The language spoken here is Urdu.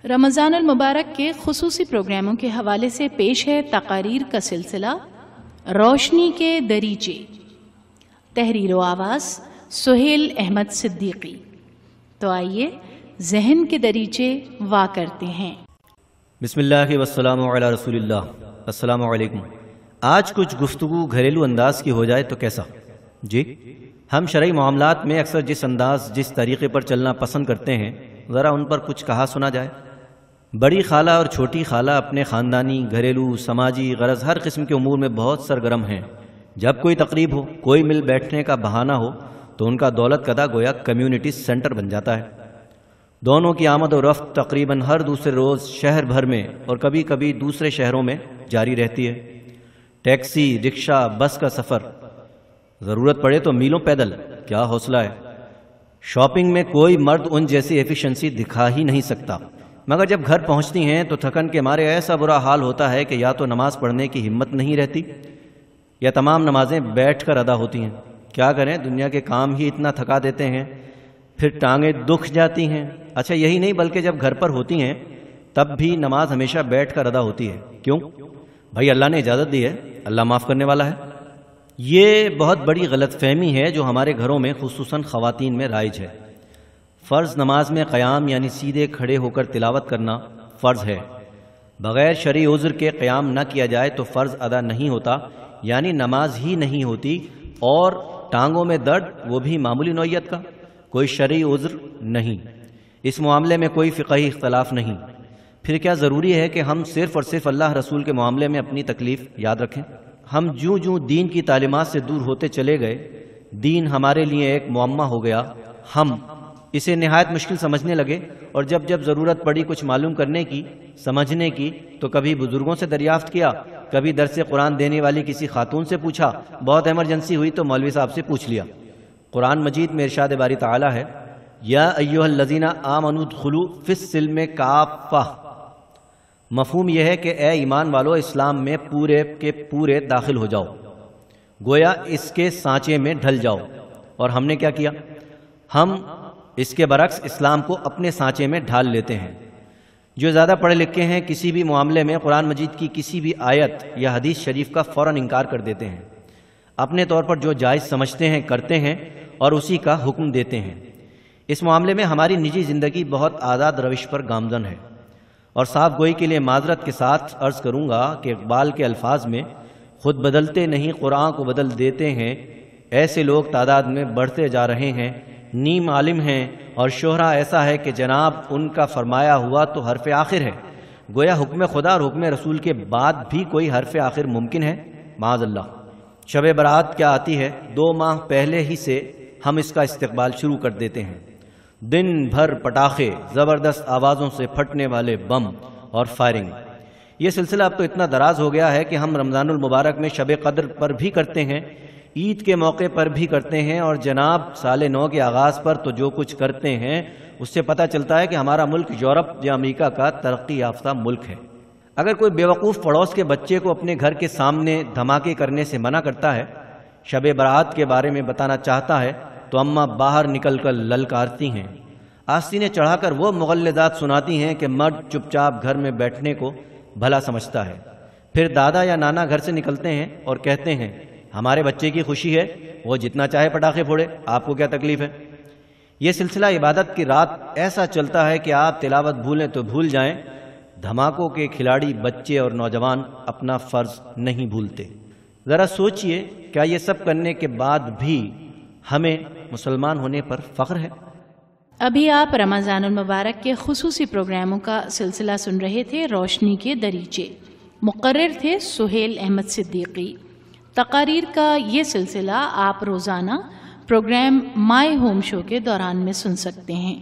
رمضان المبارک کے خصوصی پروگراموں کے حوالے سے پیش ہے تقاریر کا سلسلہ روشنی کے دریچے، تحریر و آواز سہیل احمد صدیقی۔ تو آئیے ذہن کے دریچے وا کرتے ہیں۔ بسم اللہ والسلام علی رسول اللہ۔ السلام علیکم۔ آج کچھ گفتگو گھریلو انداز کی ہو جائے تو کیسا؟ جی، ہم شرعی معاملات میں اکثر جس طریقے پر چلنا پسند کرتے ہیں، ذرا ان پر کچھ کہا سنا جائے۔ بڑی خالہ اور چھوٹی خالہ اپنے خاندانی، گھریلو، سماجی غرض ہر قسم کے امور میں بہت سرگرم ہیں۔ جب کوئی تقریب ہو، کوئی مل بیٹھنے کا بہانہ ہو تو ان کا دولت کدہ گویا کمیونٹی سینٹر بن جاتا ہے۔ دونوں کی آمد و رفت تقریباً ہر دوسرے روز شہر بھر میں اور کبھی کبھی دوسرے شہروں میں جاری رہتی ہے۔ ٹیکسی، رکشہ، بس کا سفر، ضرورت پڑے تو میلوں پیدل، کیا حوصلہ ہے۔ شاپنگ میں کوئی مرد ان جیسی ایفیشنسی دکھا ہی نہیں سکتا، مگر جب گھر پہنچتی ہیں تو تھکن کے مارے ایسا برا حال ہوتا ہے کہ یا تو نماز پڑھنے کی ہمت نہیں رہتی یا تمام نمازیں بیٹھ کر ادا ہوتی ہیں۔ کیا کریں، دنیا کے کام ہی اتنا تھکا دیتے ہیں، پھر ٹانگیں دکھ جاتی ہیں۔ اچھا یہی نہیں بلکہ جب گھر پر ہوتی ہیں تب بھی نماز ہمیشہ بیٹھ کر ادا ہوتی ہے۔ کیوں؟ بھائی اللہ نے اجازت دی ہے، اللہ معاف کرنے والا ہے۔ یہ بہت بڑی غلط فہمی ہے جو ہمارے گھروں میں خصوصاً خواتین میں رائج ہے۔ فرض نماز میں قیام یعنی سیدھے کھڑے ہو کر تلاوت کرنا فرض ہے۔ بغیر شرعی عذر کے قیام نہ کیا جائے تو فرض ادا نہیں ہوتا، یعنی نماز ہی نہیں ہوتی۔ اور ٹانگوں میں درد، وہ بھی معمولی نوعیت کا، کوئی شرعی عذر نہیں۔ اس معاملے میں کوئی فقہی اختلاف نہیں۔ پھر کیا ضروری ہے کہ ہم صرف اور صرف اللہ رسول کے معاملے میں اپنی تکلیف یاد رکھیں؟ ہم جوں دین کی تعلیمات سے دور ہوتے چلے گئے، دین ہمارے لیے ایک معمہ ہو گیا۔ ہم اسے نہایت مشکل سمجھنے لگے، اور جب ضرورت پڑی کچھ معلوم کرنے کی، سمجھنے کی، تو کبھی بزرگوں سے دریافت کیا، کبھی درس قرآن دینے والی کسی خاتون سے پوچھا، بہت ایمرجنسی ہوئی تو مولوی صاحب سے پوچھ لیا۔ قرآن مجید میں ارشاد باری تعالی ہے، یا ایھا الذین آمنوا ادخلوا فی السلم کافہ۔ مفہوم یہ ہے کہ اے ایمان والو، اسلام میں پورے کے پورے داخل ہو جاؤ، گویا اس کے سانچے میں ڈھل جاؤ۔ اور ہم نے کیا کیا؟ ہم اس کے برعکس اسلام کو اپنے سانچے میں ڈھال لیتے ہیں۔ جو زیادہ پڑھے لکھے ہیں کسی بھی معاملے میں قرآن مجید کی کسی بھی آیت یا حدیث شریف کا فوراً انکار کر دیتے ہیں، اپنے طور پر جو جائز سمجھتے ہیں کرتے ہیں اور اسی کا حکم دیتے ہیں۔ اس معاملے میں ہماری نجی زندگی بہت آزاد روش پر گامزن ہے، اور صاف گوئی کے لیے معذرت کے ساتھ عرض کروں گا کہ اقبال کے الفاظ میں خود بدلتے نہیں قرآن کو بدل دیتے ہیں، ایسے لوگ تعداد میں بڑھتے جا رہے ہیں، نیم عالم ہیں اور شہرہ ایسا ہے کہ جناب ان کا فرمایا ہوا تو حرف آخر ہے۔ گویا حکم خدا اور حکم رسول کے بعد بھی کوئی حرف آخر ممکن ہے؟ معاذ اللہ۔ شب برات کیا آتی ہے، 2 ماہ پہلے ہی سے ہم اس کا استقبال شروع کر دیتے ہیں۔ دن بھر پٹاخے، زبردست آوازوں سے پھٹنے والے بم اور فائرنگ۔ یہ سلسلہ اب تو اتنا دراز ہو گیا ہے کہ ہم رمضان المبارک میں شب قدر پر بھی کرتے ہیں، عید کے موقع پر بھی کرتے ہیں، اور جناب سال نو کے آغاز پر تو جو کچھ کرتے ہیں اس سے پتہ چلتا ہے کہ ہمارا ملک یورپ یا امریکہ کا ترقی یافتہ ملک ہے۔ اگر کوئی بیوقوف پڑوس کے بچے کو اپنے گھر کے سامنے دھماکے کرنے سے منع کرتا ہے، شب برات کے بارے میں بتانا چاہتا ہے، تو اماں باہر نکل کر للکارتی ہیں، آستینیں چڑھا کر وہ مغلظات سناتی ہیں کہ مرد چپ چاپ گھر میں بیٹھنے کو بھلا سمجھتا ہے۔ پھر دادا یا نانا گھر سے نکلتے ہیں اور کہتے ہیں، ہمارے بچے کی خوشی ہے، وہ جتنا چاہے پٹاخے پھوڑے، آپ کو کیا تکلیف ہے؟ یہ سلسلہ عبادت کی رات ایسا چلتا ہے کہ آپ تلاوت بھولیں تو بھول جائیں، دھماکوں کے کھلاڑی بچے اور نوجوان اپنا فرض نہیں بھولتے۔ ذرا سوچئے، کیا یہ سب کرنے کے بعد بھی ہمیں مسلمان ہونے پر فخر ہے؟ ابھی آپ رمضان المبارک کے خصوصی پروگراموں کا سلسلہ سن رہے تھے، روشنی کے دریچے۔ مقرر تھے سہیل احمد صدیقی۔ تقاریر کا یہ سلسلہ آپ روزانہ پروگرام مائی ہوم شو کے دوران میں سن سکتے ہیں۔